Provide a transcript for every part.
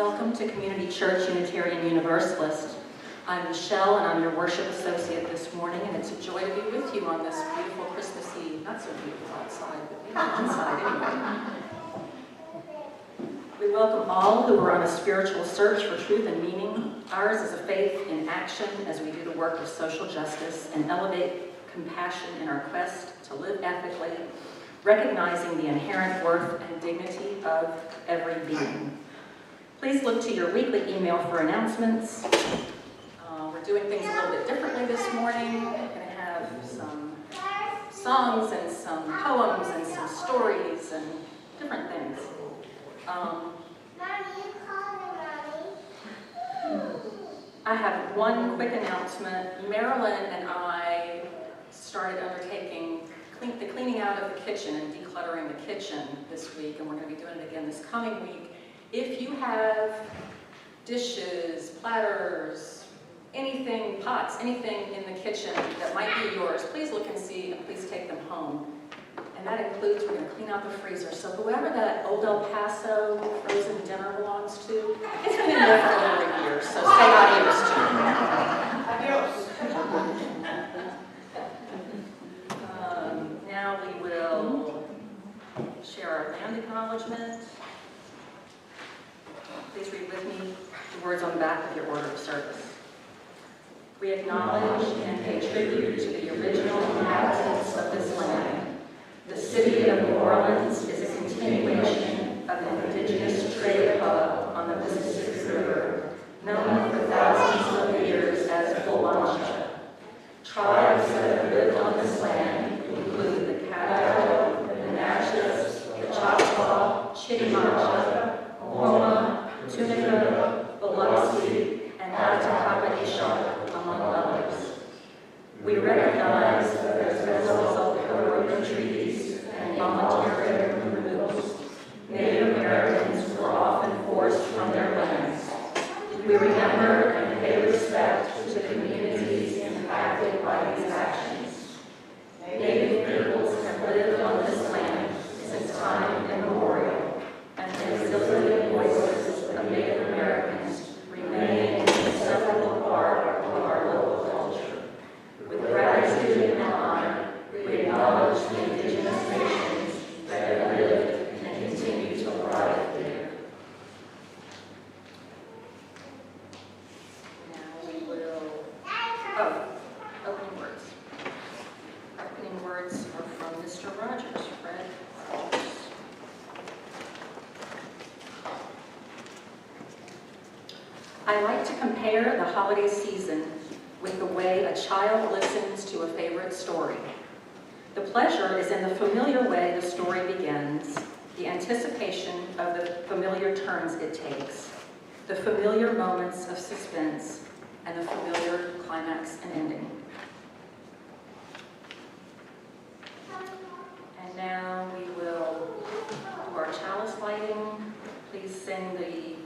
Welcome to Community Church Unitarian Universalist. I'm Michelle, and I'm your worship associate this morning, and it's a joy to be with you on this beautiful Christmas Eve. Not so beautiful outside, but maybe inside anyway. We welcome all who are on a spiritual search for truth and meaning. Ours is a faith in action as we do the work of social justice and elevate compassion in our quest to live ethically, recognizing the inherent worth and dignity of every being. Please look to your weekly email for announcements. We're doing things a little bit differently this morning. We're going to have some songs and some poems and some stories and different things. I have one quick announcement. Marilyn and I started undertaking the cleaning out of the kitchen and decluttering the kitchen this week, and we're going to be doing it again this coming week. If you have dishes, platters, anything, pots, anything in the kitchen that might be yours, please look and see, and please take them home. And that includes, we're going to clean out the freezer. So whoever that old El Paso frozen dinner belongs to, it's been in there for over a year, so say adios to it. Now we will share our land acknowledgement. Please read with me the words on the back of your order of service. We acknowledge and pay tribute to the original inhabitants of this land. The city of New Orleans is a continuation of an indigenous trade hub on the Mississippi River, known for thousands of years as Pulancha. Tribes that have lived on this land include the Caddo, the Natchez, the Choctaw, Chitimacha, Homa, Tunica, Biloxi, and Atacama-Ishar, among others. We recognize that as a result of broken treaties and voluntary removals, Native Americans were often forced from their lands. We remember and pay respect to the communities impacted by these actions. Native peoples have lived on this land since time immemorial, and the resilient voices of Native Americans remain an inseparable part of our local culture. With gratitude and honor, we acknowledge the indigenous nations that have lived and continue to thrive there. Now we will, opening words. Opening words are from Mr. Rogers, Fred Rogers. I like to compare the holiday season with the way a child listens to a favorite story. The pleasure is in the familiar way the story begins, the anticipation of the familiar turns it takes, the familiar moments of suspense, and the familiar climax and ending. And now we will do our chalice lighting. Please sing the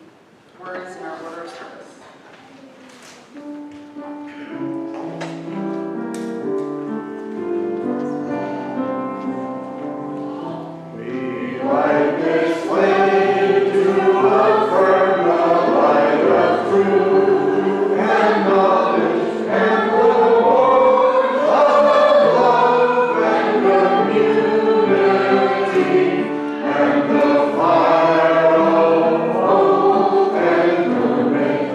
words in our order of service. We light this way to affirm the light of truth and knowledge and the warmth of love and community and the fire of hope and commitment.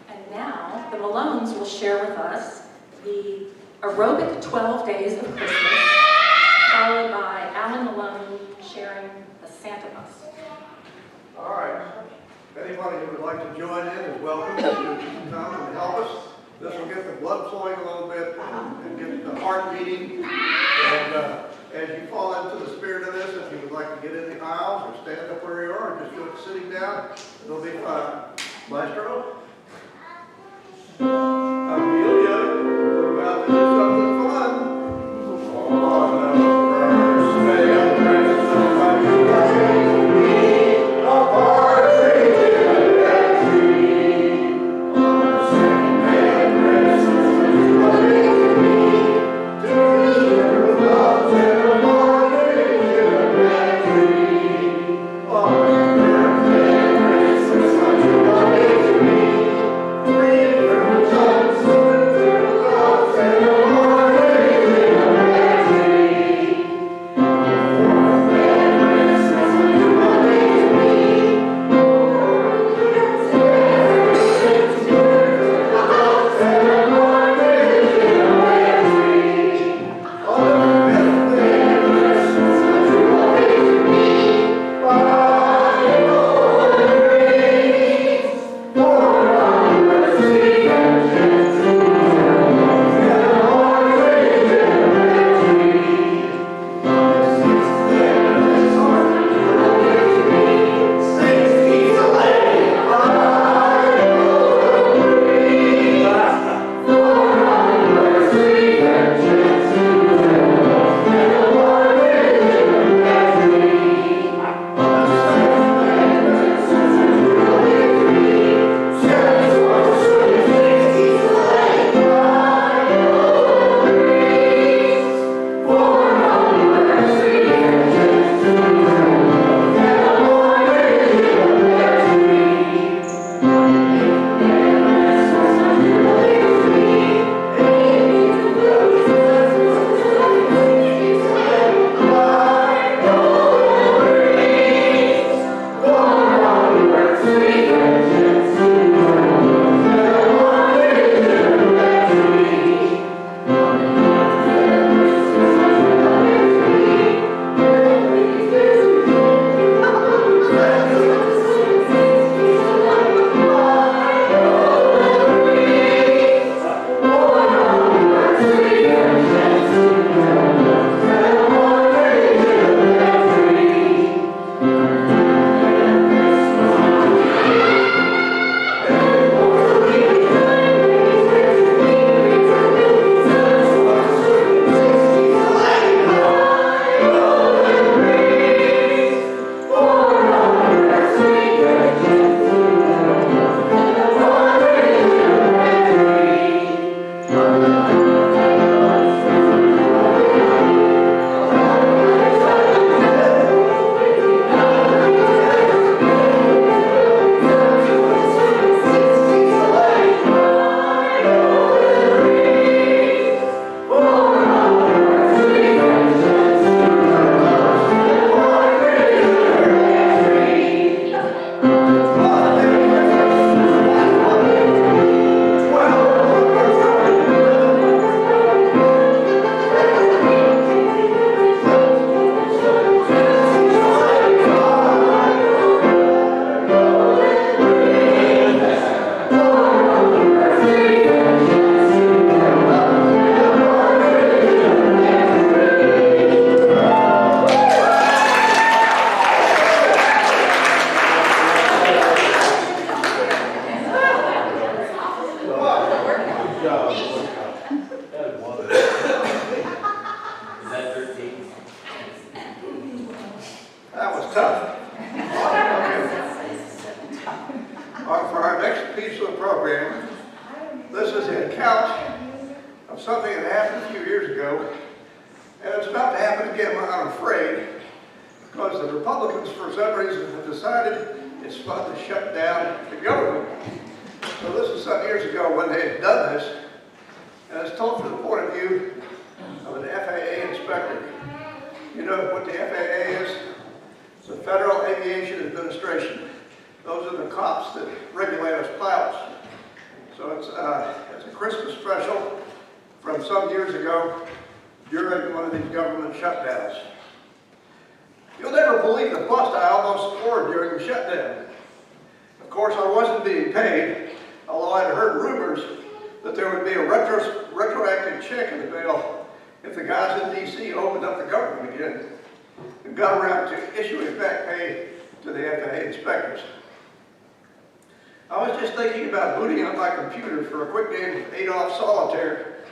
And now the Malones will share with us the aerobic 12 days of Christmas, followed by Alan Malone sharing the Santa Bus. All right. Anybody who would like to join in is welcome to come and help us. This will get the blood flowing a little bit and get the heart beating. And as you fall into the spirit of this, if you would like to get in the aisles or stand up where you are or just do it sitting down, it'll be fun. Maestro? Amelia, we're about to do something fun. On the first day of Christmas, I knew I be a partridge in a tree. On the second day of Christmas, I knew I to be account of something that happened a few years ago, and it's about to happen again, I'm afraid, because the Republicans, for some reason, have decided it's fun to shut down the government. So this is some years ago when they had done this, and it's told from the point of view of an FAA inspector. You know what the FAA is? It's the Federal Aviation Administration. Those are the cops that regulate us pilots. So it's a Christmas special from some years ago during one of these government shutdowns. You'll never believe the bust I almost scored during the shutdown. Of course, I wasn't being paid, although I'd heard rumors that there would be a retroactive check in the mail if the guys in D.C. opened up the government again and got around to issuing back pay to the FAA inspectors. I was just thinking about booting up my computer for a quick game of Adolf Solitaire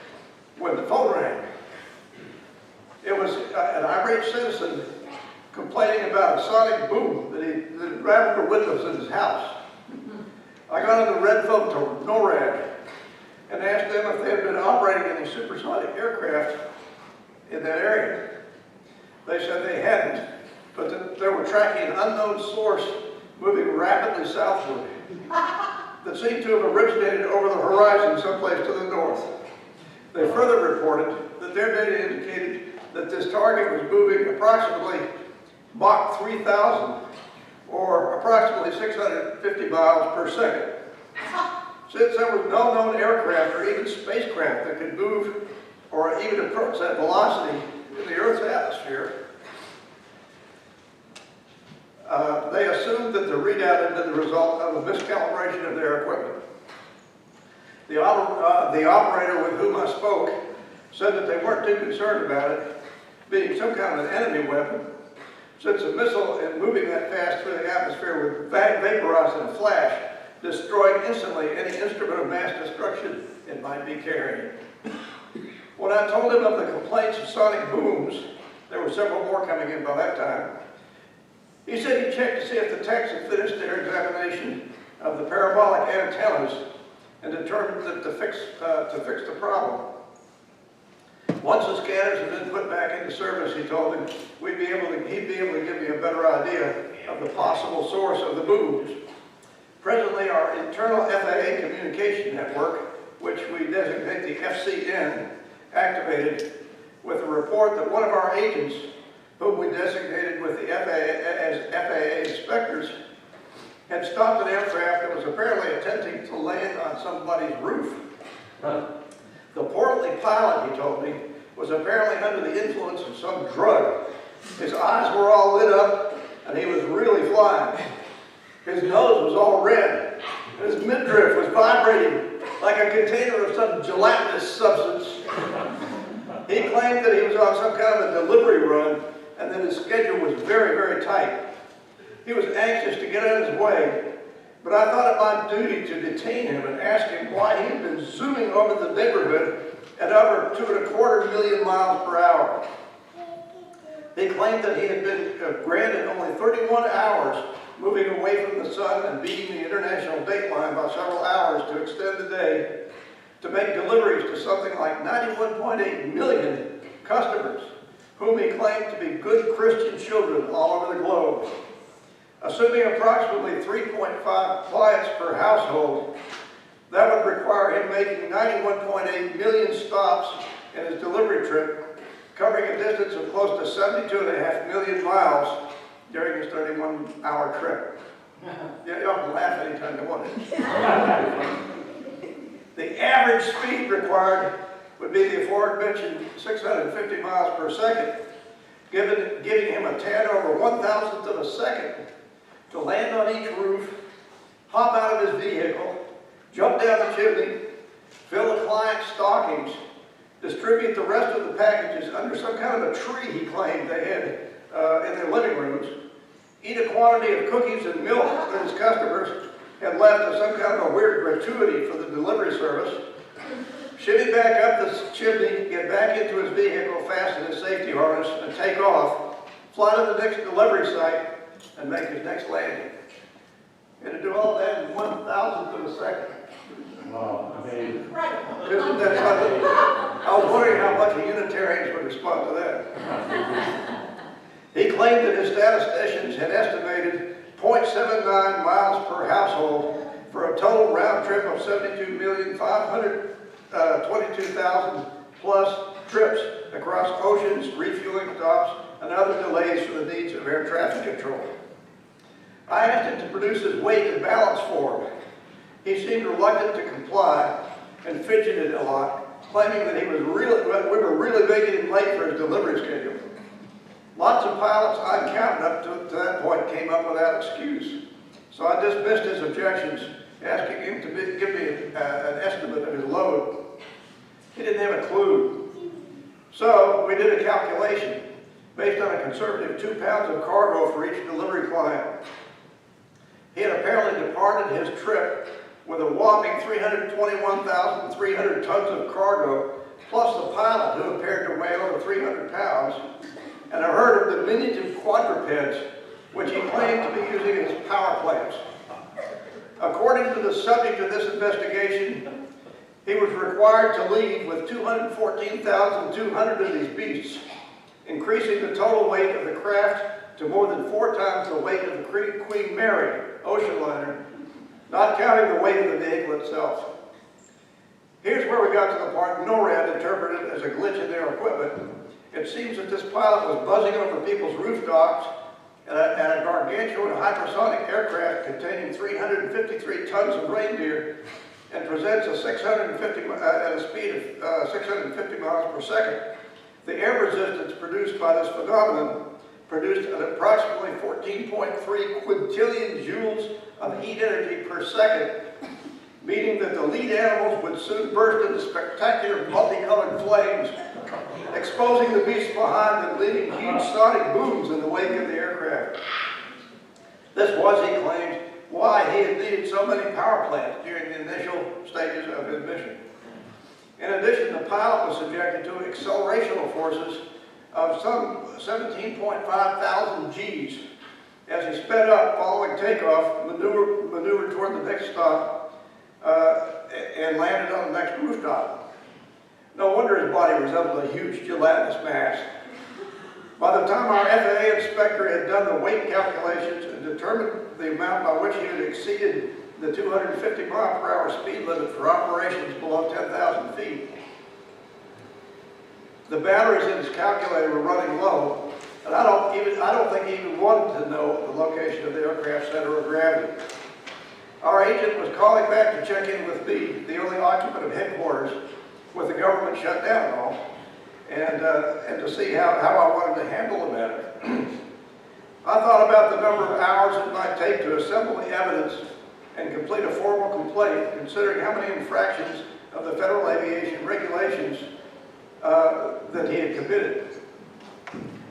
when the phone rang. It was an irate citizen complaining about a sonic boom that rattled the windows in his house. I got on the red phone to NORAD and asked them if they had been operating any supersonic aircraft in that area. They said they hadn't, but that they were tracking an unknown source moving rapidly southward that seemed to have originated over the horizon someplace to the north. They further reported that their data indicated that this target was moving approximately Mach 3000, or approximately 650 miles per second. Since there was no known aircraft or even spacecraft that could move or even approach that velocity in the Earth's atmosphere, they assumed that the readout had been the result of a miscalibration of their equipment. The operator with whom I spoke said that they weren't too concerned about it being some kind of an enemy weapon, since a missile moving that fast through the atmosphere would vaporize in a flash, destroying instantly any instrument of mass destruction it might be carrying. When I told him of the complaints of sonic booms, there were several more coming in by that time, he said he checked to see if the techs had finished their examination of the parabolic antennas and determined that to fix the problem. Once the scanners had been put back into service, he told him, he'd be able to give me a better idea of the possible source of the booms. Presently, our internal FAA communication network, which we designate the FCN, activated with a report that one of our agents, whom we designated with the FAA as FAA inspectors, had stopped an aircraft that was apparently attempting to land on somebody's roof. The portly pilot, he told me, was apparently under the influence of some drug. His eyes were all lit up, and he was really flying. His nose was all red, and his midriff was vibrating like a container of some gelatinous substance. He claimed that he was on some kind of a delivery run, and that his schedule was very, very tight. He was anxious to get out of his way, but I thought it my duty to detain him and ask him why he had been zooming over the neighborhood at over 2.25 million miles per hour. He claimed that he had been granted only 31 hours moving away from the sun and beating the international dateline by several hours to extend the day to make deliveries to something like 91.8 million customers, whom he claimed to be good Christian children all over the globe. Assuming approximately 3.5 clients per household, that would require him making 91.8 million stops in his delivery trip, covering a distance of close to 72.5 million miles during his 31-hour trip. Yeah, y'all can laugh anytime you want it. The average speed required would be the aforementioned 650 miles per second, giving him a tad over 1,000th of a second to land on each roof, hop out of his vehicle, jump down the chimney, fill the client's stockings, distribute the rest of the packages under some kind of a tree he claimed they had in their living rooms, eat a quantity of cookies and milk that his customers had left as some kind of a weird gratuity for the delivery service, shimmy back up the chimney, get back into his vehicle, fasten his safety harness, and take off, fly to the next delivery site, and make his next landing. And to do all that in 1,000th of a second. Wow, amazing. Isn't that something? I was wondering how much the Unitarians would respond to that. He claimed that his statisticians had estimated 0.79 miles per household for a total round trip of 72,522,000 plus trips across oceans, refueling stops, and other delays for the needs of air traffic control. I asked him to produce his weight and balance form. He seemed reluctant to comply and fidgeted a lot, claiming that we were really making him late for his delivery schedule. Lots of pilots I encountered up to that point came up without excuse. So I dismissed his objections, asking him to give me an estimate of his load. He didn't have a clue. So we did a calculation based on a conservative 2 pounds of cargo for each delivery client. He had apparently departed his trip with a whopping 321,300 tons of cargo, plus the pilot who appeared to weigh over 300 pounds, and a herd of diminutive quadrupeds, which he claimed to be using as power plants. According to the subject of this investigation, he was required to leave with 214,200 of these beasts, increasing the total weight of the craft to more than 4 times the weight of the Queen Mary ocean liner, not counting the weight of the vehicle itself. Here's where we got to the part NORAD interpreted as a glitch in their equipment. It seems that this pilot was buzzing over people's rooftops at a gargantuan hypersonic aircraft containing 353 tons of reindeer and presents at a speed of 650 miles per second. The air resistance produced by this phenomenon produced at approximately 14.3 quintillion joules of heat energy per second, meaning that the lead animals would soon burst into spectacular multicolored flames, exposing the beasts behind and leaving huge sonic booms in the wake of the aircraft. This was, he claimed, why he had needed so many power plants during the initial stages of his mission. In addition, the pilot was subjected to accelerational forces of some 17.5 thousand Gs as he sped up following takeoff, maneuvered toward the next stop, and landed on the next rooftop. No wonder his body resembled a huge gelatinous mass. By the time our FAA inspector had done the weight calculations and determined the amount by which he had exceeded the 250 mile per hour speed limit for operations below 10,000 feet, the batteries in his calculator were running low, and I don't think he even wanted to know the location of the aircraft's center of gravity. Our agent was calling back to check in with me, the only occupant of headquarters, with the government shut down and all, and to see how I wanted to handle the matter. I thought about the number of hours it might take to assemble the evidence and complete a formal complaint, considering how many infractions of the Federal Aviation regulations that he had committed.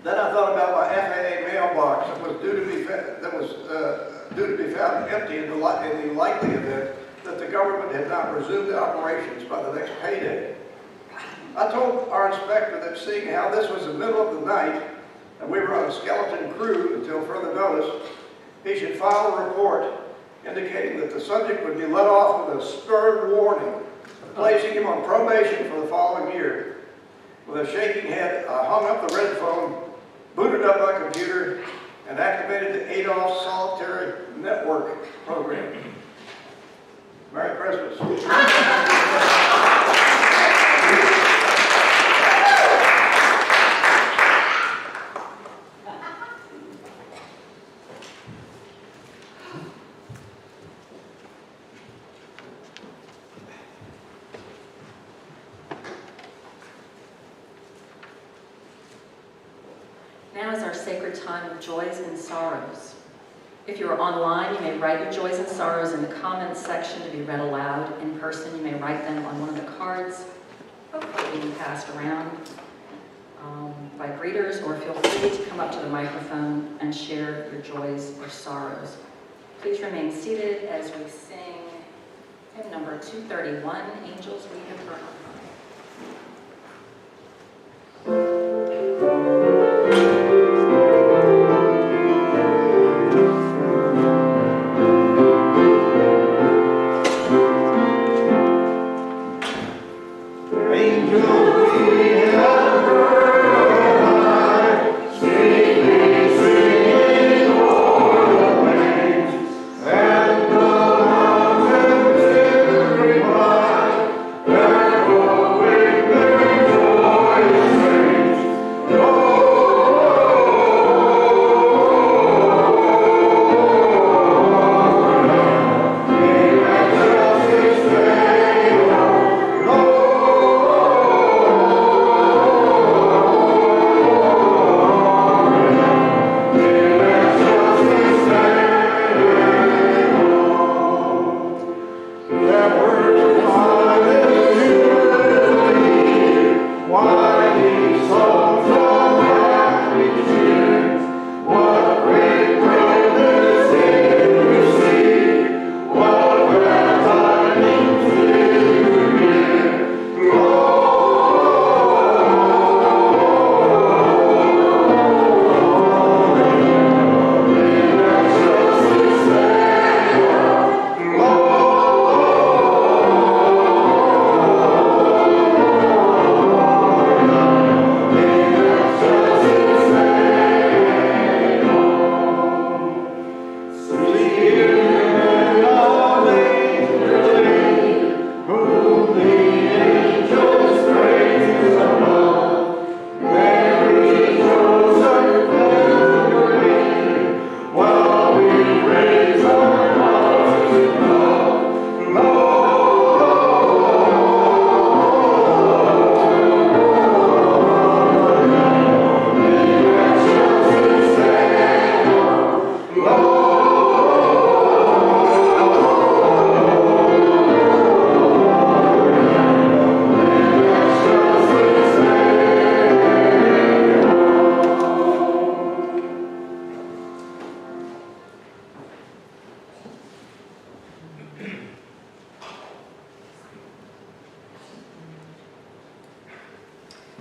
Then I thought about my FAA mailbox that was due to be found empty in the likely event that the government had not resumed operations by the next payday. I told our inspector that seeing how this was the middle of the night and we were on a skeleton crew until further notice, he should file a report indicating that the subject would be let off with a stern warning, placing him on probation for the following year. With a shaking head, I hung up the red phone, booted up my computer, and activated the ADOS Solitary Network program. Merry Christmas. Now is our sacred time of joys and sorrows. If you are online, you may write your joys and sorrows in the comments section to be read aloud. In person, you may write them on one of the cards, hopefully being passed around by greeters, or feel free to come up to the microphone and share your joys or sorrows. Please remain seated as we sing hymn number 231, Angels We Have Heard on High.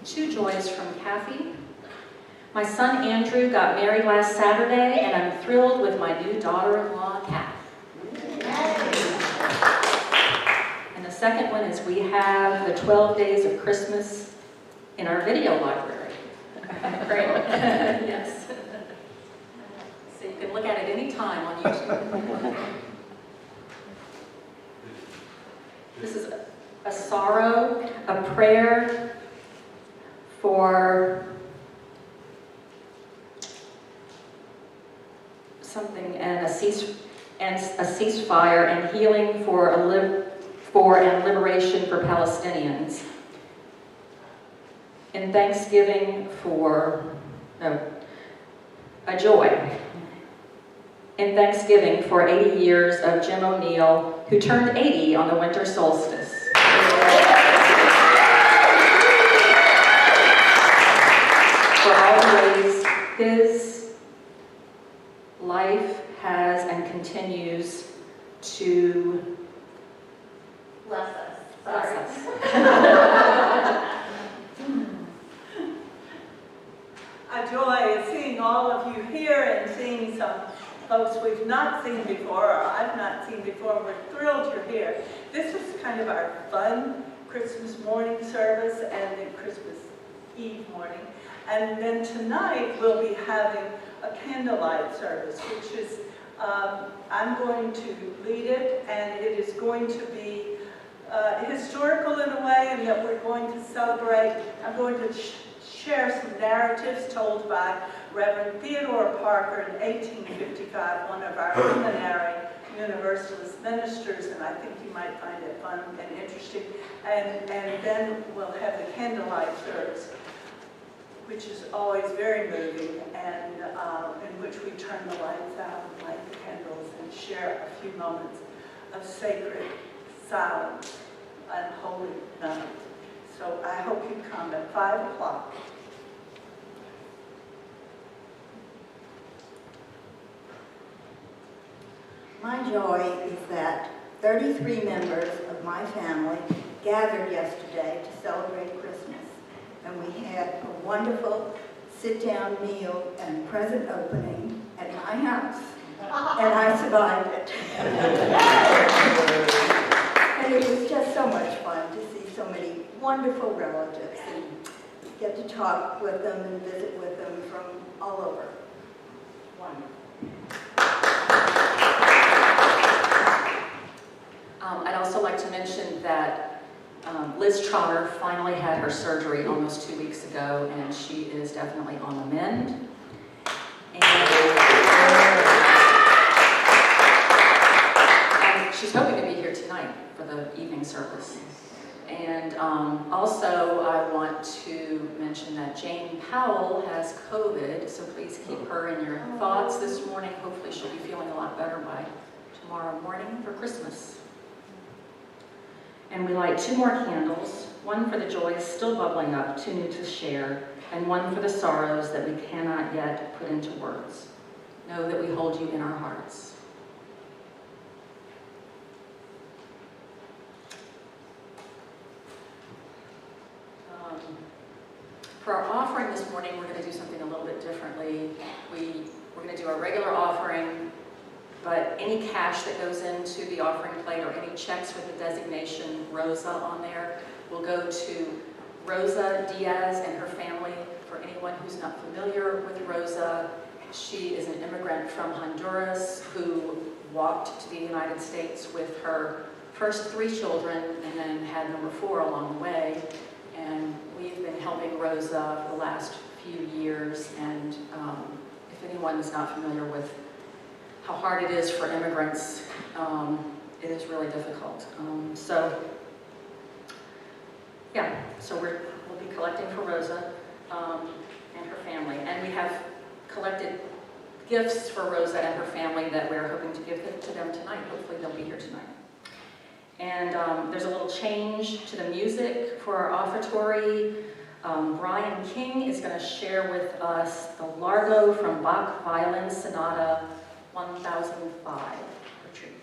Two joys from Kathy. My son Andrew got married last Saturday, and I'm thrilled with my new daughter-in-law, Kath. And the second one is we have the 12 Days of Christmas in our video library. Great. Yes. So you can look at it anytime on YouTube. This is a sorrow, a prayer for something, and a ceasefire and healing for and liberation for Palestinians. In Thanksgiving for a joy. In Thanksgiving for 80 years of Jim O'Neill, who turned 80 on the winter solstice. For all the ways his life has and continues to Bless us. bless Sorry. us. A joy is seeing all of you here and seeing some folks we've not seen before, or I've not seen before. We're thrilled you're here. This is kind of our fun Christmas morning service and then Christmas Eve morning. And then tonight we'll be having a candlelight service, which is, I'm going to lead it, and it is going to be historical in a way, in that we're going to celebrate. I'm going to share some narratives told by Reverend Theodore Parker in 1855, one of our luminary Universalist ministers, and I think you might find it fun and interesting. And then we'll have the candlelight service, which is always very moving, and in which we turn the lights out and light the candles and share a few moments of sacred silence and holy night. So I hope you come at 5 o'clock. My joy is that 33 members of my family gathered yesterday to celebrate Christmas. And we had a wonderful sit-down meal and present opening at my house. And I survived it. And it was just so much fun to see so many wonderful relatives and get to talk with them and visit with them from all over. Wonderful. I'd also like to mention that Liz Trotter finally had her surgery almost 2 weeks ago, and she is definitely on the mend. And she's hoping to be here tonight for the evening service. And also, I want to mention that Jane Powell has COVID, so please keep her in your thoughts this morning. Hopefully she'll be feeling a lot better by tomorrow morning for Christmas. And we light 2 more candles, one for the joys still bubbling up, too new to share, and one for the sorrows that we cannot yet put into words. Know that we hold you in our hearts. For our offering this morning, we're going to do something a little bit differently. We're going to do our regular offering, but any cash that goes into the offering plate or any checks with the designation Rosa on there will go to Rosa Diaz and her family. For anyone who's not familiar with Rosa, she is an immigrant from Honduras who walked to the United States with her first 3 children and then had number 4 along the way. And we've been helping Rosa for the last few years, and if anyone is not familiar with how hard it is for immigrants, it is really difficult. So we'll be collecting for Rosa and her family, and we have collected gifts for Rosa and her family that we're hoping to give to them tonight. Hopefully they'll be here tonight. And there's a little change to the music for our offertory. Brian King is going to share with us the Largo from Bach Violin Sonata 1005 retreat.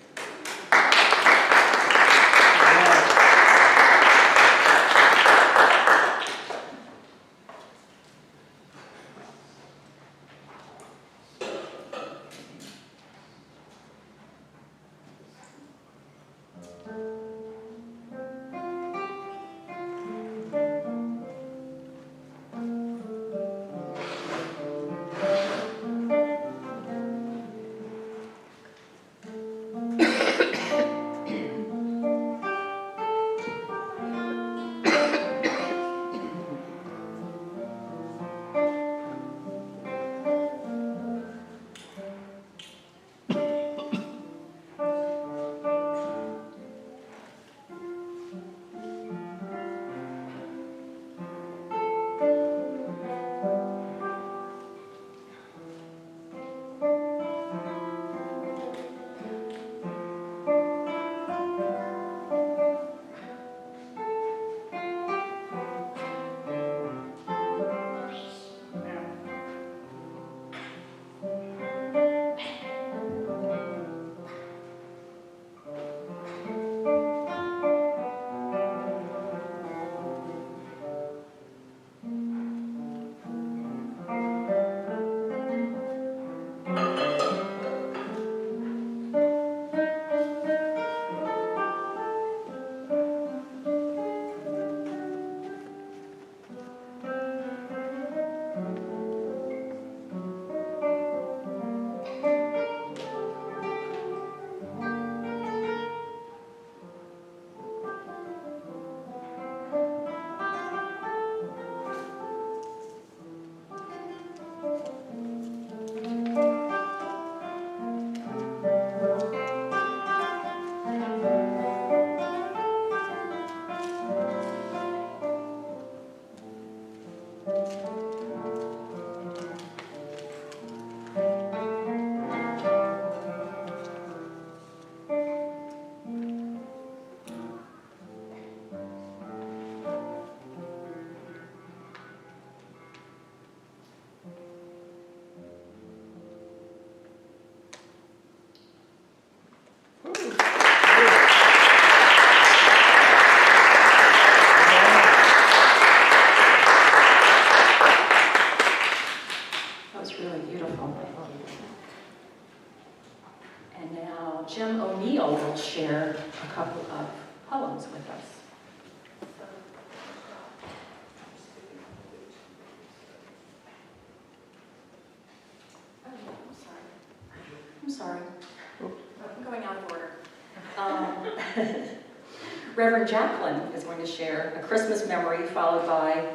Reverend Jacqueline is going to share a Christmas memory, followed by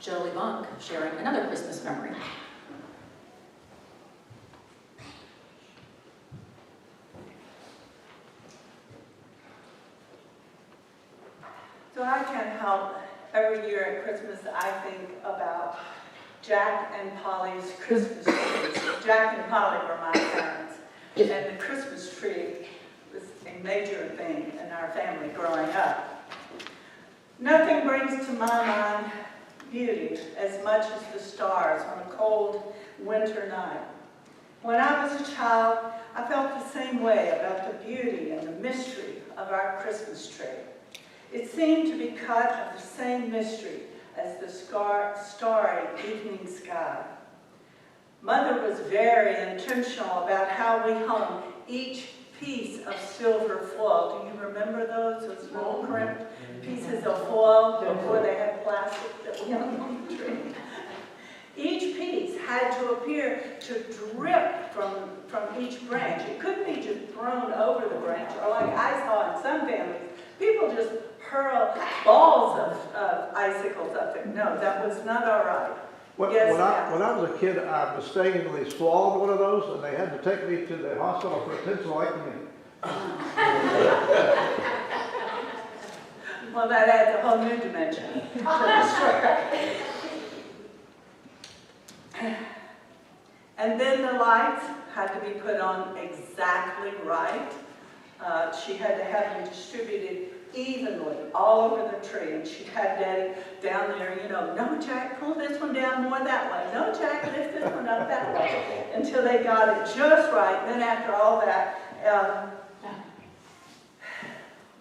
Jolie Monk sharing another Christmas memory. So I can't help, every year at Christmas, I think about Jack and Polly's Christmas trees. Jack and Polly were my parents, and the Christmas tree was a major thing in our family growing up. Nothing brings to my mind beauty as much as the stars on a cold winter night. When I was a child, I felt the same way about the beauty and the mystery of our Christmas tree. It seemed to be cut of the same mystery as the starry evening sky. Mother was very intentional about how we hung each piece of silver foil. Do you remember those little crimped pieces of foil before they had plastic that we hung on the tree? Each piece had to appear to drip from each branch. It couldn't be just thrown over the branch, or like I saw in some families, people just hurl balls of icicles up there. No, that was not all right. Yes, When I was a kid, I mistakenly swallowed one of those, and they had to take me to the hospital for a tonsillectomy. Well, that adds a whole new dimension to the story. And then the lights had to be put on exactly right. She had to have them distributed evenly all over the tree, and she'd have Daddy down there, you know, no, Jack, pull this one down more that way. No, Jack, lift this one up that way, until they got it just right. And then after all that,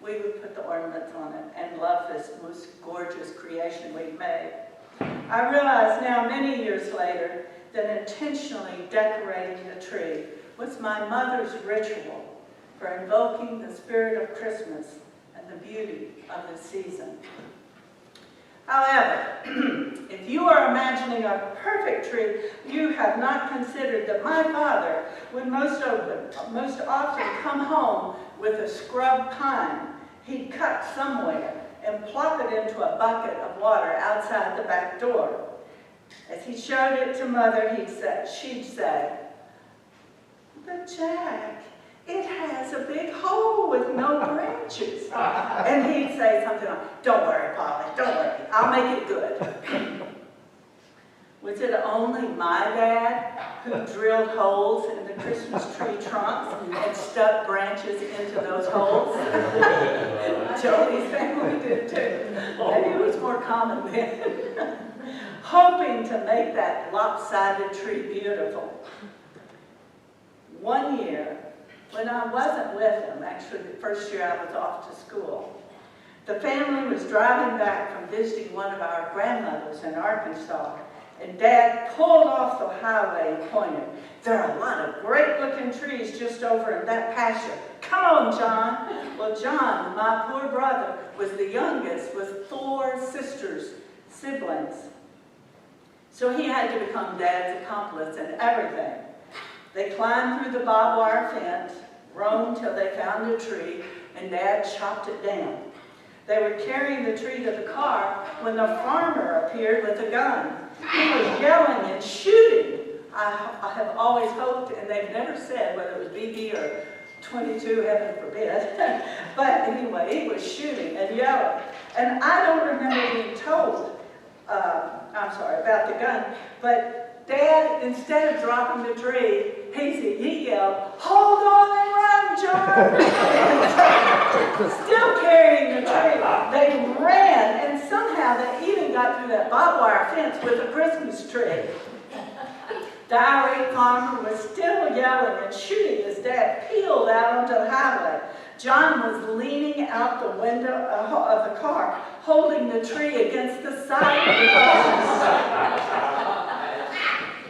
we would put the ornaments on it and love this most gorgeous creation we've made. I realize now, many years later, that intentionally decorating the tree was my mother's ritual for invoking the spirit of Christmas and the beauty of the season. However, if you are imagining a perfect tree, you have not considered that my father would most often come home with a scrub pine he'd cut somewhere and plop it into a bucket of water outside the back door. As he showed it to Mother, she'd say, "But Jack, it has a big hole with no branches." And he'd say something like, "Don't worry, Polly, don't worry, I'll make it good." Was it only my dad who drilled holes in the Christmas tree trunks and stuck branches into those holes? Jolie's family did too. Maybe it was more common then. Hoping to make that lopsided tree beautiful. One year, when I wasn't with him, actually the first year I was off to school, the family was driving back from visiting one of our grandmothers in Arkansas, and Dad pulled off the highway and pointed. "There are a lot of great-looking trees just over in that pasture. Come on, John." Well, John, my poor brother, was the youngest with 4 siblings. So he had to become Dad's accomplice in everything. They climbed through the barbed wire fence, roamed till they found a tree, and Dad chopped it down. They were carrying the tree to the car when the farmer appeared with a gun. He was yelling and shooting. I have always hoped, and they've never said whether it was BB or 22, heaven forbid. But anyway, he was shooting and yelling. And I don't remember being told, about the gun, but Dad, instead of dropping the tree, he yelled, "Hold on and run, John!" Still carrying the tree, they ran, and somehow they even got through that barbed wire fence with a Christmas tree. The irate farmer was still yelling and shooting as Dad peeled out onto the highway. John was leaning out the window of the car, holding the tree against the side of the car.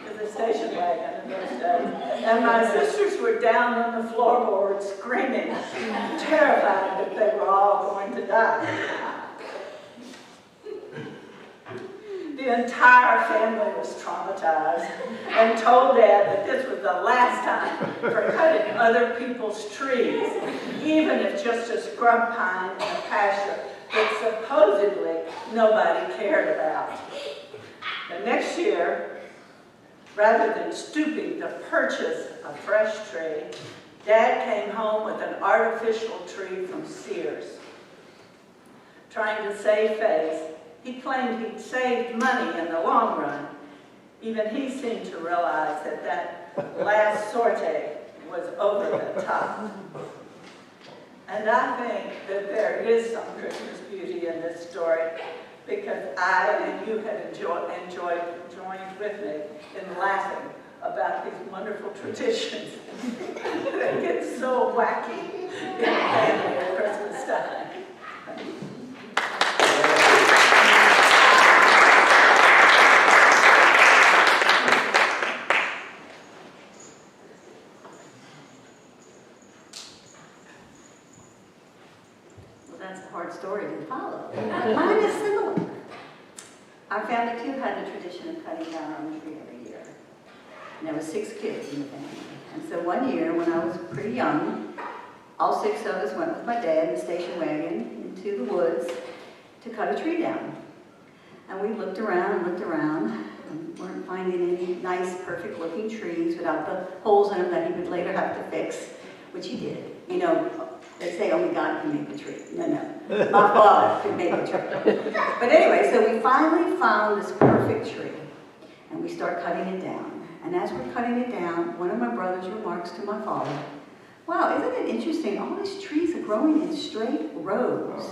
It was a station wagon in those days. And my sisters were down on the floorboard screaming, terrified that they were all going to die. The entire family was traumatized and told Dad that this was the last time for cutting other people's trees, even if just a scrub pine in a pasture that supposedly nobody cared about. The next year, rather than stooping to purchase a fresh tree, Dad came home with an artificial tree from Sears. Trying to save face, he claimed he'd saved money in the long run. Even he seemed to realize that that last sortie was over the top. And I think that there is some Christmas beauty in this story, because I and you have joined with me in laughing about these wonderful traditions that get so wacky in the family at Christmas time. Well, that's a hard story to follow. Mine is similar. Our family too had the tradition of cutting down our own tree every year. And there were 6 kids in the family. And so one year when I was pretty young, all 6 of us went with my dad in the station wagon into the woods to cut a tree down. And we looked around and weren't finding any nice, perfect looking trees without the holes in them that he would later have to fix, which he did. You know, they say only God can make the tree. No. My father could make the tree. But anyway, so we finally found this perfect tree. And we start cutting it down. And as we're cutting it down, one of my brothers remarks to my father, "Wow, isn't it interesting? All these trees are growing in straight rows."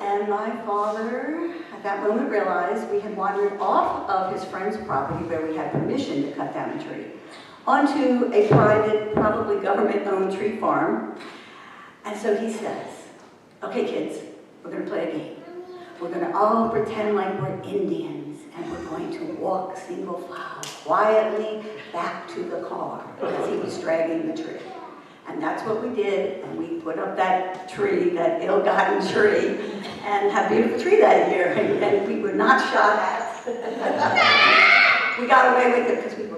And my father, at that moment, realized we had wandered off of his friend's property where we had permission to cut down a tree, onto a private, probably government-owned tree farm. And so he says, "Okay, kids, we're going to play a game. We're going to all pretend like we're Indians, and we're going to walk single file quietly back to the car," because he was dragging the tree. And that's what we did, and we put up that tree, that ill-gotten tree, and had a beautiful tree that year, and we were not shot at. We got away with it because we were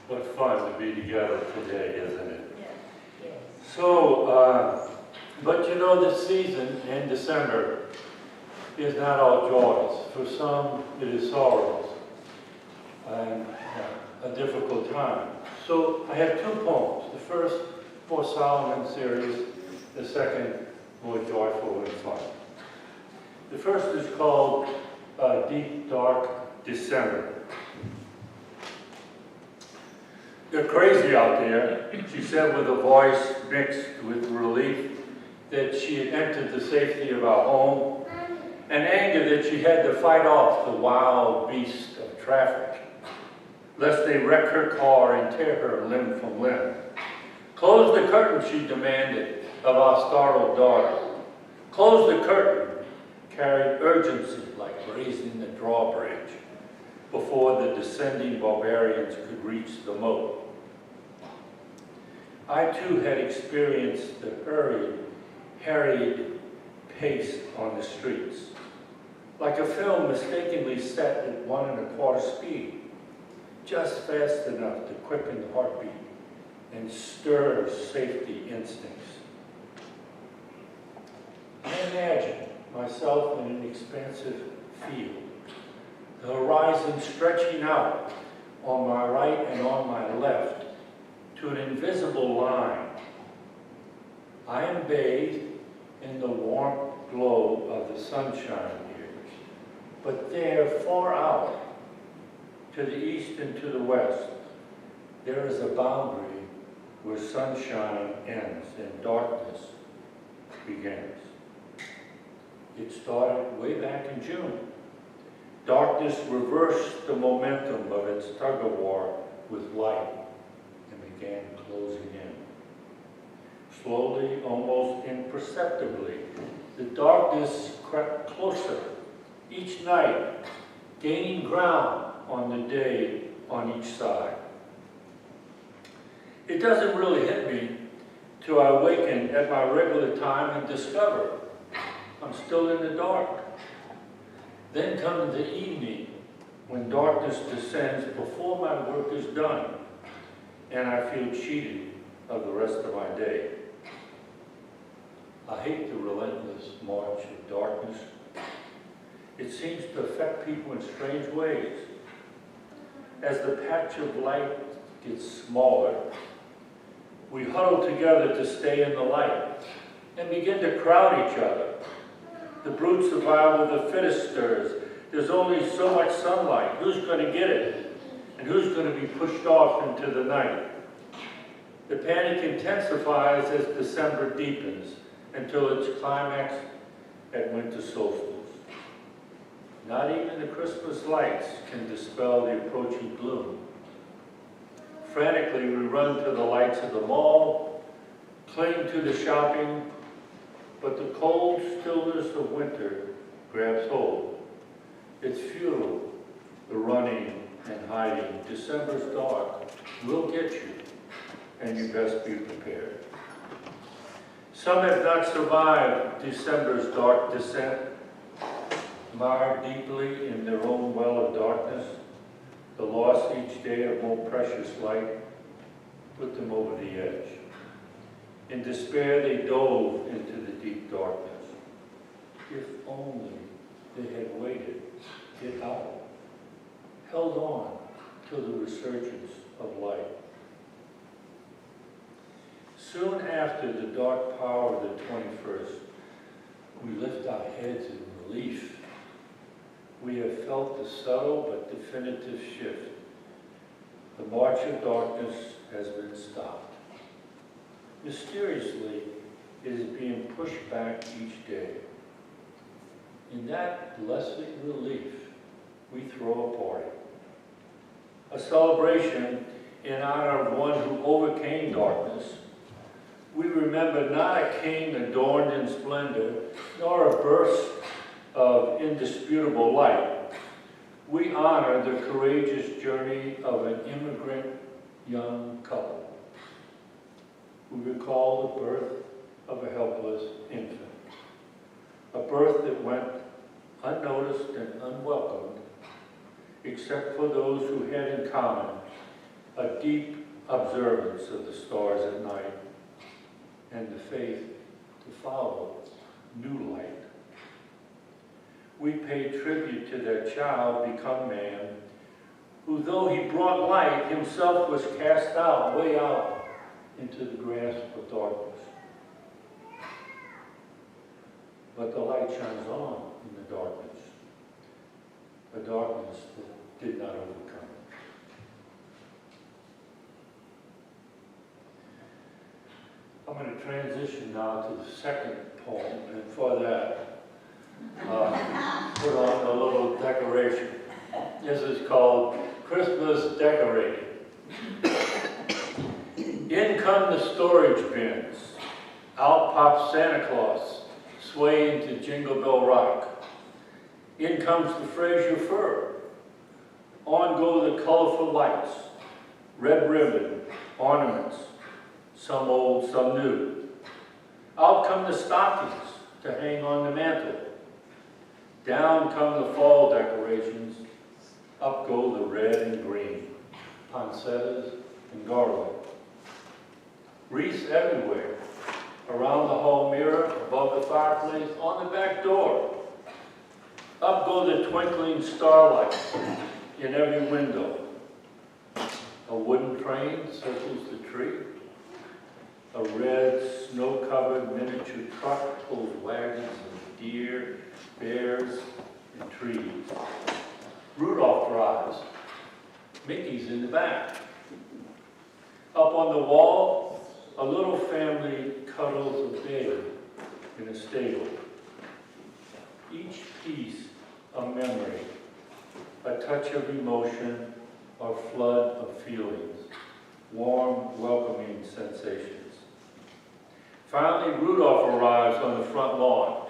What fun to be together today, isn't it? So, but you know, this season in December is not all joys. For some, it is sorrows and a difficult time. So I have 2 poems. The first, more solemn and serious. The second, more joyful and fun. The first is called Deep Dark December. "They're crazy out there," she said with a voice mixed with relief that she had entered the safety of our home, and anger that she had to fight off the wild beast of traffic, lest they wreck her car and tear her limb from limb. "Close the curtain," she demanded of our startled daughter. "Close the curtain," carried urgency like raising the drawbridge before the descending barbarians could reach the moat. I too had experienced the harried pace on the streets, like a film mistakenly set at 1 1/4 speed, just fast enough to quicken the heartbeat and stir safety instincts. I imagined myself in an expansive field, the horizon stretching out on my right and on my left to an invisible line. I am bathed in the warm glow of the sunshine years, but there, far out, to the east and to the west, there is a boundary where sunshine ends and darkness begins. It started way back in June. Darkness reversed the momentum of its tug-of-war with light and began closing in. Slowly, almost imperceptibly, the darkness crept closer, each night gaining ground on the day on each side. It doesn't really hit me till I awaken at my regular time and discover I'm still in the dark. Then comes the evening when darkness descends before my work is done, and I feel cheated of the rest of my day. I hate the relentless march of darkness. It seems to affect people in strange ways. As the patch of light gets smaller, we huddle together to stay in the light and begin to crowd each other. The brute survival of the fittest stirs. There's only so much sunlight. Who's going to get it? And who's going to be pushed off into the night? The panic intensifies as December deepens until its climax at winter solstice. Not even the Christmas lights can dispel the approaching gloom. Frantically, we run to the lights of the mall, cling to the shopping, but the cold stillness of winter grabs hold. It's futile, the running and hiding. December's dark will get you, and you best be prepared. Some have not survived December's dark descent, marred deeply in their own well of darkness. The loss each day of more precious light put them over the edge. In despair, they dove into the deep darkness. If only they had waited it out, held on till the resurgence of light. Soon after the dark power of the 21st, we lift our heads in relief. We have felt the subtle but definitive shift. The march of darkness has been stopped. Mysteriously, it is being pushed back each day. In that blessed relief, we throw a party. A celebration in honor of one who overcame darkness. We remember not a king adorned in splendor, nor a burst of indisputable light. We honor the courageous journey of an immigrant young couple. We recall the birth of a helpless infant, a birth that went unnoticed and unwelcomed, except for those who had in common a deep observance of the stars at night and the faith to follow new light. We pay tribute to that child become man, who though he brought light, himself was cast out, way out into the grasp of darkness. But the light shines on in the darkness, a darkness that did not overcome it. I'm going to transition now to the second poem, and for that, put on a little decoration. This is called Christmas Decorating. In come the storage bins. Out pops Santa Claus, swaying to Jingle Bell Rock. In comes the Fraser fir. On go the colorful lights, red ribbon, ornaments, some old, some new. Out come the stockings to hang on the mantle. Down come the fall decorations, up go the red and green, poinsettias and garland. Wreaths everywhere, around the hall mirror, above the fireplace, on the back door. Up go the twinkling starlights in every window. A wooden train circles the tree. A red, snow-covered miniature truck pulls wagons of deer, bears, and trees. Rudolph drives. Mickey's in the back. Up on the wall, a little family cuddles a baby in a stable. Each piece a memory, a touch of emotion, or flood of feelings, warm, welcoming sensations. Finally, Rudolph arrives on the front lawn.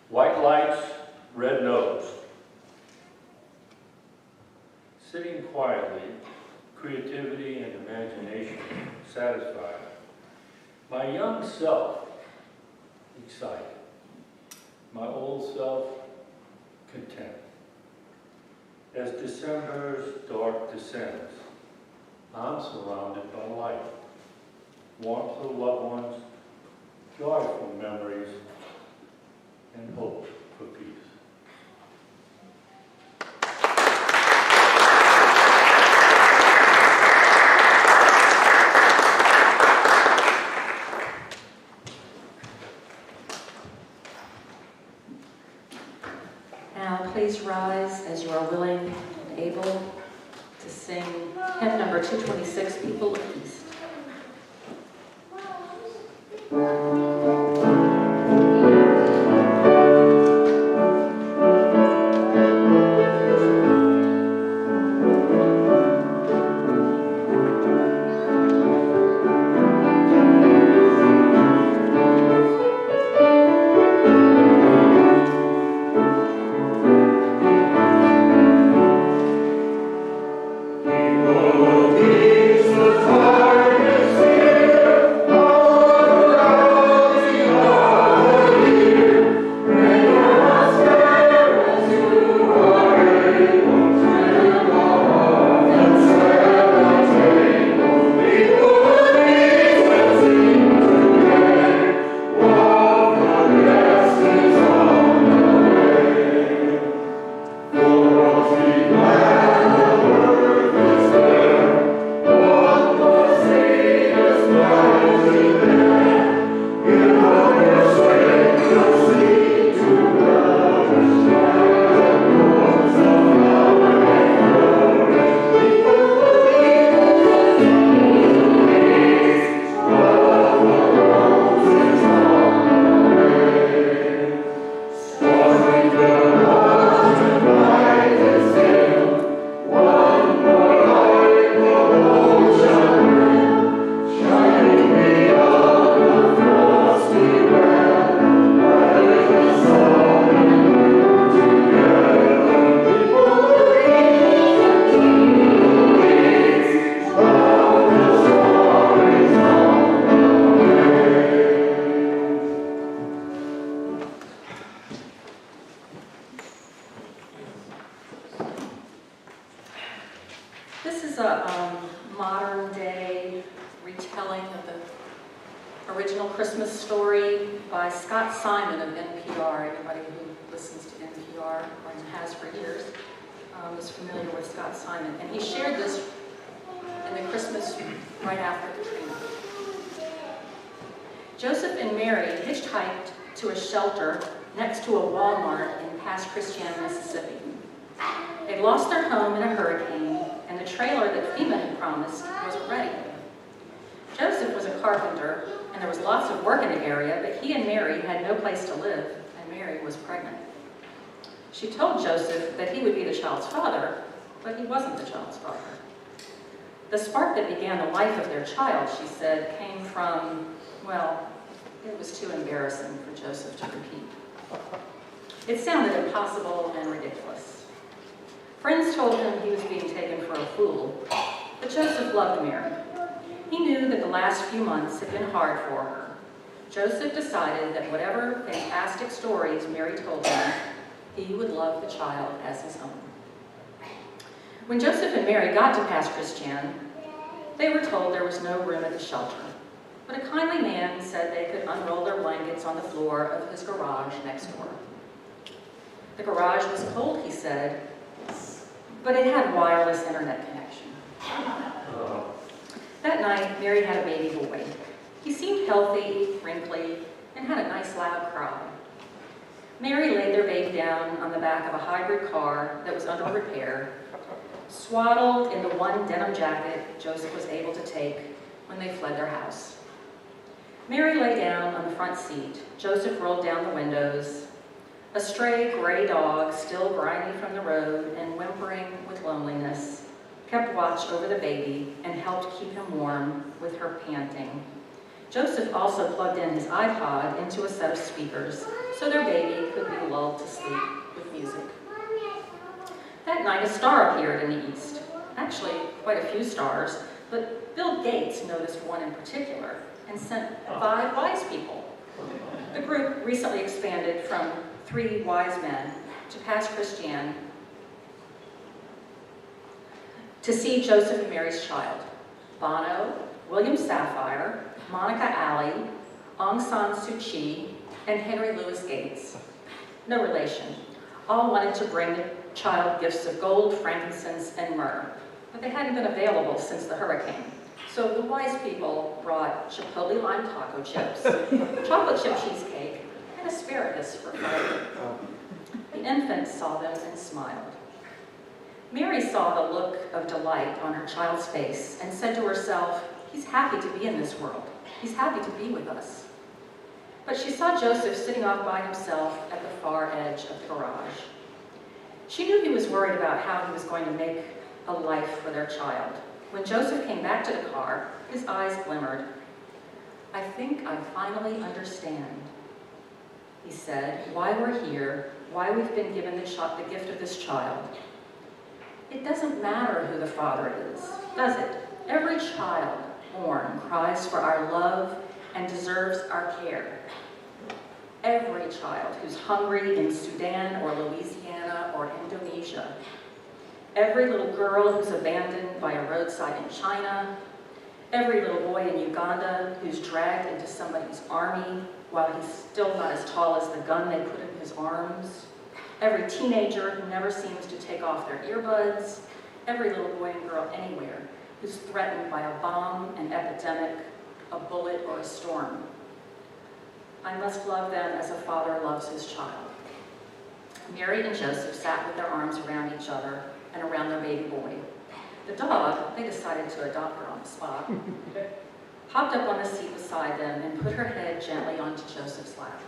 White lights, red nose. sitting quietly, creativity and imagination satisfied, my young self excited, my old self content. As December's dark descends, I'm surrounded by light, warmth of loved ones, joyful memories, and hope for peace. Now, please rise as you are willing and able to sing hymn number 226, People of Peace. This is a modern-day retelling of the original Christmas story by Scott Simon of NPR. Anybody who listens to NPR and has for years is familiar with Scott Simon. And he shared this in the Christmas right after Katrina. Joseph and Mary hitchhiked to a shelter next to a Walmart in Pass Christian, Mississippi. They'd lost their home in a hurricane, and the trailer that FEMA had promised wasn't ready. Joseph was a carpenter, and there was lots of work in the area, but he and Mary had no place to live, and Mary was pregnant. She told Joseph that he would be the child's father, but he wasn't the child's father. The spark that began the life of their child, she said, came from, well, it was too embarrassing for Joseph to repeat. It sounded impossible and ridiculous. Friends told him he was being taken for a fool, but Joseph loved Mary. He knew that the last few months had been hard for her. Joseph decided that whatever fantastic stories Mary told him, he would love the child as his own. When Joseph and Mary got to Pass Christian, they were told there was no room at the shelter, but a kindly man said they could unroll their blankets on the floor of his garage next door. The garage was cold, he said, but it had wireless internet connection. That night, Mary had a baby boy. He seemed healthy, wrinkly, and had a nice loud cry. Mary laid their baby down on the back of a hybrid car that was under repair, swaddled in the one denim jacket Joseph was able to take when they fled their house. Mary lay down on the front seat. Joseph rolled down the windows. A stray gray dog, still grimy from the road and whimpering with loneliness, kept watch over the baby and helped keep him warm with her panting. Joseph also plugged in his iPod into a set of speakers so their baby could be lulled to sleep with music. That night, a star appeared in the east. actually quite a few stars, but Bill Gates noticed one in particular and sent 5 wise people. The group recently expanded from 3 wise men to pass Christian to see Joseph and Mary's child. Bono, William Safire, Monica Ali, Aung San Suu Kyi, and Henry Louis Gates. No relation. All wanted to bring the child gifts of gold, frankincense, and myrrh, but they hadn't been available since the hurricane. So the wise people brought Chipotle lime taco chips, chocolate chip cheesecake, and asparagus for flavor. The infant saw them and smiled. Mary saw the look of delight on her child's face and said to herself, "He's happy to be in this world. He's happy to be with us." But she saw Joseph sitting off by himself at the far edge of the garage. She knew he was worried about how he was going to make a life for their child. When Joseph came back to the car, his eyes glimmered. "I think I finally understand," he said, "why we're here, why we've been given the gift of this child. It doesn't matter who the father is, does it? Every child born cries for our love and deserves our care. Every child who's hungry in Sudan or Louisiana or Indonesia. Every little girl who's abandoned by a roadside in China. Every little boy in Uganda who's dragged into somebody's army while he's still not as tall as the gun they put in his arms. Every teenager who never seems to take off their earbuds. Every little boy and girl anywhere who's threatened by a bomb, an epidemic, a bullet, or a storm. I must love them as a father loves his child." Mary and Joseph sat with their arms around each other and around their baby boy. The dog, they decided to adopt her on the spot, hopped up on the seat beside them and put her head gently onto Joseph's lap.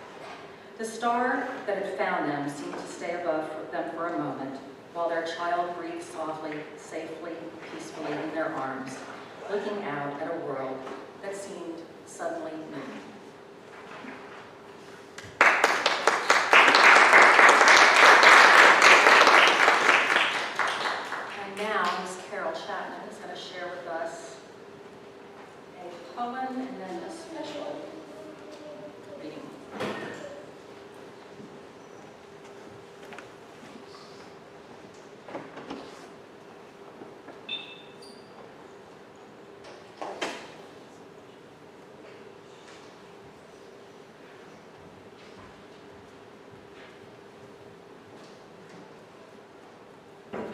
The star that had found them seemed to stay above them for a moment, while their child breathed softly, safely, peacefully in their arms, looking out at a world that seemed suddenly new. And now, Ms. Carol Chapman is going to share with us a poem and then a special reading.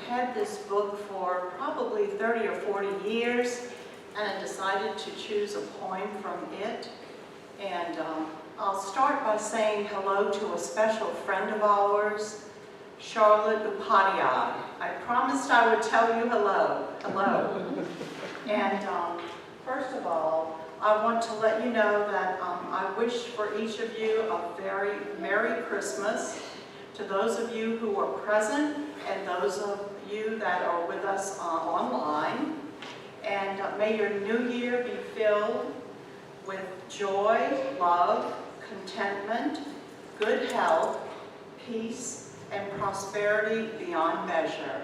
Had this book for probably 30 or 40 years, and I decided to choose a poem from it. And I'll start by saying hello to a special friend of ours, Charlotte Upadhyay. I promised I would tell you hello. Hello. And first of all, I want to let you know that I wish for each of you a very Merry Christmas. To those of you who are present and those of you that are with us online. And may your new year be filled with joy, love, contentment, good health, peace, and prosperity beyond measure.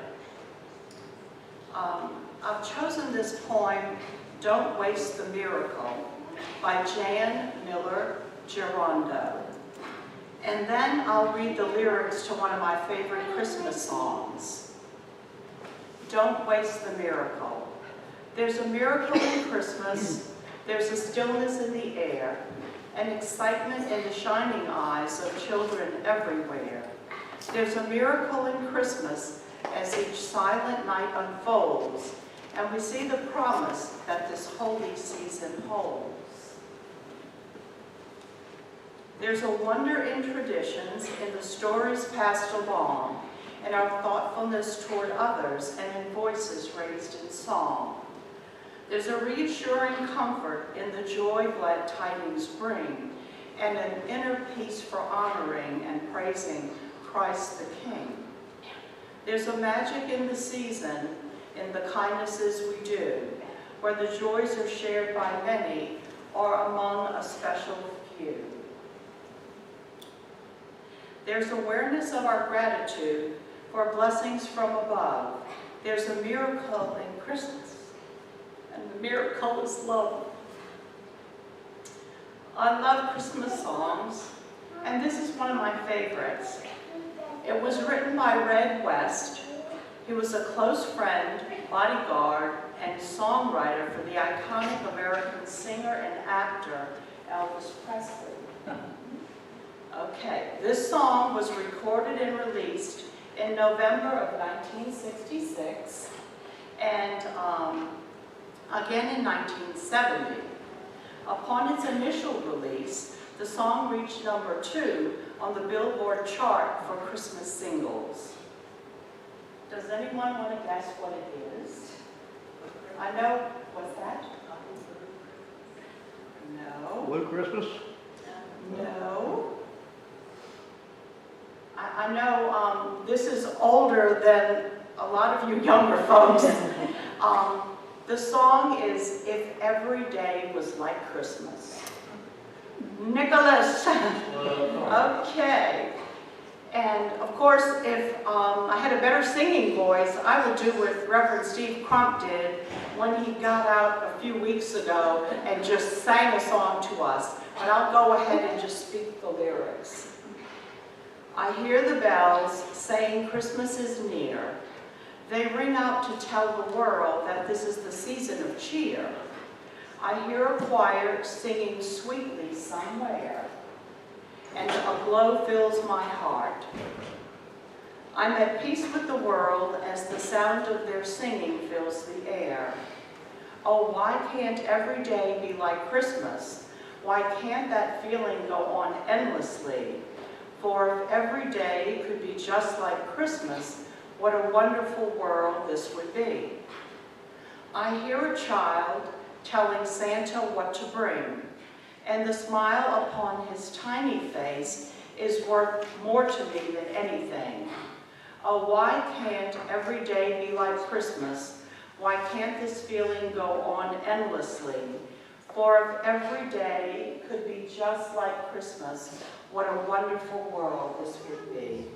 I've chosen this poem, "Don't Waste the Miracle," by Jan Miller Girondo. And then I'll read the lyrics to one of my favorite Christmas songs. Don't waste the miracle. There's a miracle in Christmas. There's a stillness in the air, an excitement in the shining eyes of children everywhere. There's a miracle in Christmas as each silent night unfolds, and we see the promise that this holy season holds. There's a wonder in traditions, in the stories passed along, in our thoughtfulness toward others, and in voices raised in song. There's a reassuring comfort in the joy glad tidings bring, and an inner peace for honoring and praising Christ the King. There's a magic in the season, in the kindnesses we do, where the joys are shared by many or among a special few. There's awareness of our gratitude for blessings from above, There's a miracle in Christmas, and the miracle is love. I love Christmas songs, and this is one of my favorites. It was written by Red West. He was a close friend, bodyguard, and songwriter for the iconic American singer and actor Elvis Presley. Okay, this song was recorded and released in November of 1966 and again in 1970. Upon its initial release, the song reached number 2 on the Billboard chart for Christmas singles. Does anyone want to guess what it is? I know, what's that? No. Blue Christmas? No. I know this is older than a lot of you younger folks. The song is If Every Day Was Like Christmas. Nicholas. Okay. And of course, if I had a better singing voice, I would do what Reverend Steve Crump did when he got out a few weeks ago and just sang a song to us. But I'll go ahead and just speak the lyrics. I hear the bells saying Christmas is near. They ring out to tell the world that this is the season of cheer. I hear a choir singing sweetly somewhere, and a glow fills my heart. I'm at peace with the world as the sound of their singing fills the air. Oh, why can't every day be like Christmas? Why can't that feeling go on endlessly? For if every day could be just like Christmas, what a wonderful world this would be. I hear a child telling Santa what to bring, and the smile upon his tiny face is worth more to me than anything. Oh, why can't every day be like Christmas? Why can't this feeling go on endlessly? For if every day could be just like Christmas, what a wonderful world this would be.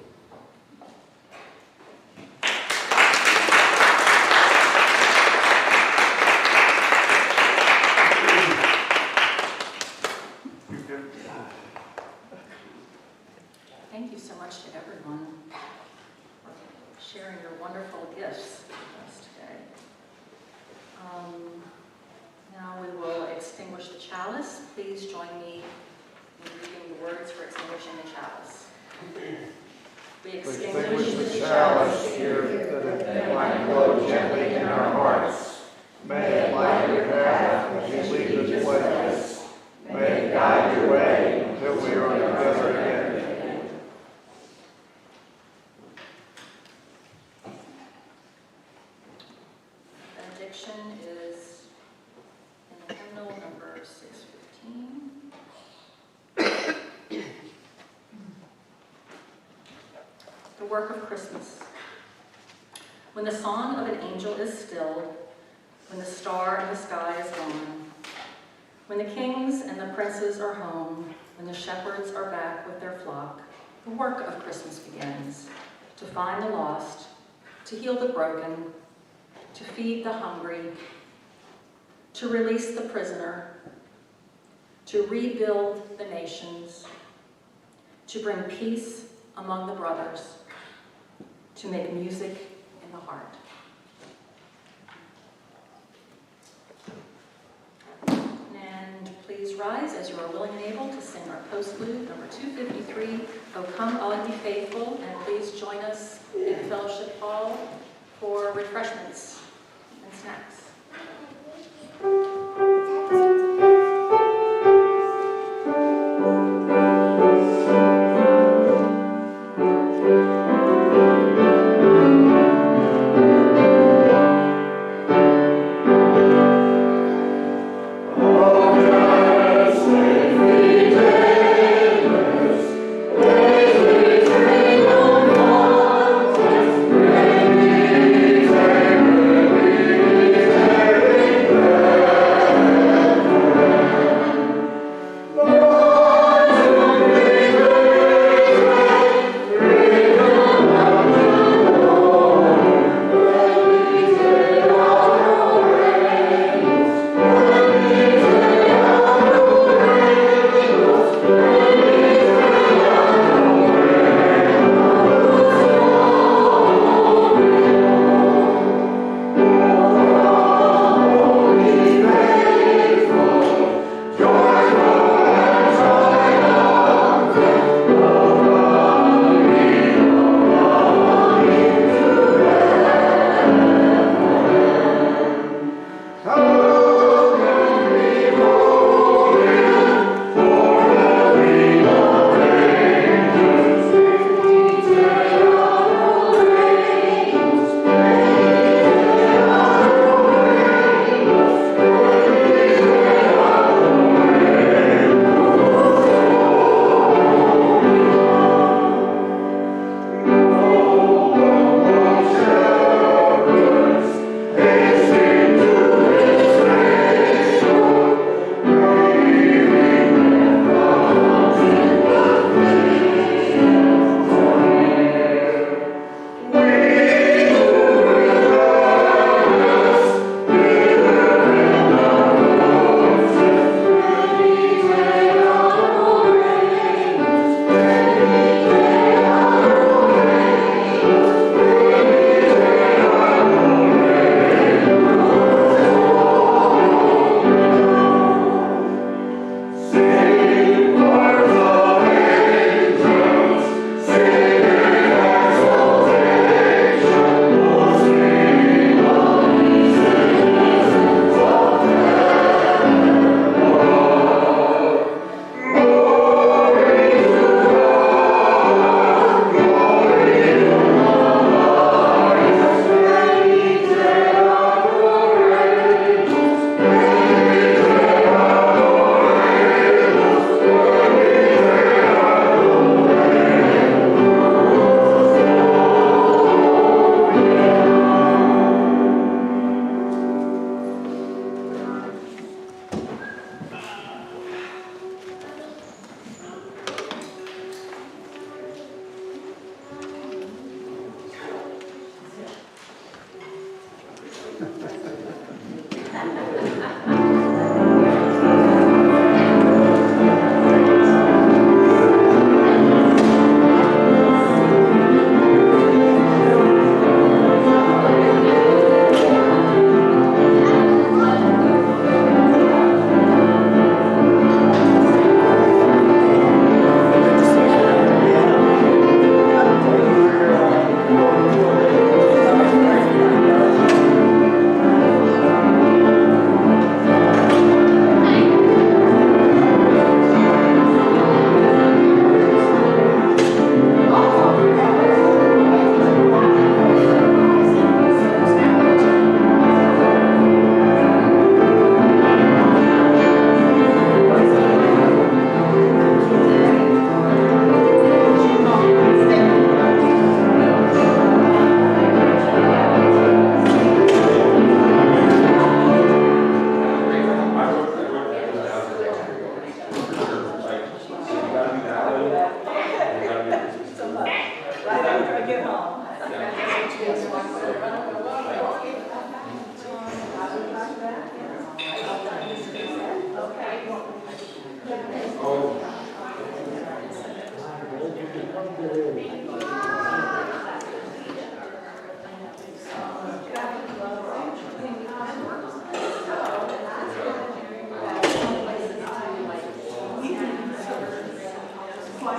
Thank you so much to everyone for sharing your wonderful gifts with us today. Now we will extinguish the chalice. Please join me in reading the words for extinguishing the chalice. We Extinguish the chalice here that it might glow gently in our hearts. May it light your path as you lead this place. May it guide your way until we are together again. Benediction is in the hymnal number 615. The work of Christmas. When the song of an angel is stilled, when the star in the sky is gone, when the kings and the princes are home, when the shepherds are back with their flock, the work of Christmas begins. To find the lost, to heal the broken, to feed the hungry, to release the prisoner, to rebuild the nations, to bring peace among the brothers, to make music in the heart. And please rise as you are willing and able to sing our postlude, number 253, O Come All Ye Faithful, and please join us in Fellowship Hall for refreshments and snacks.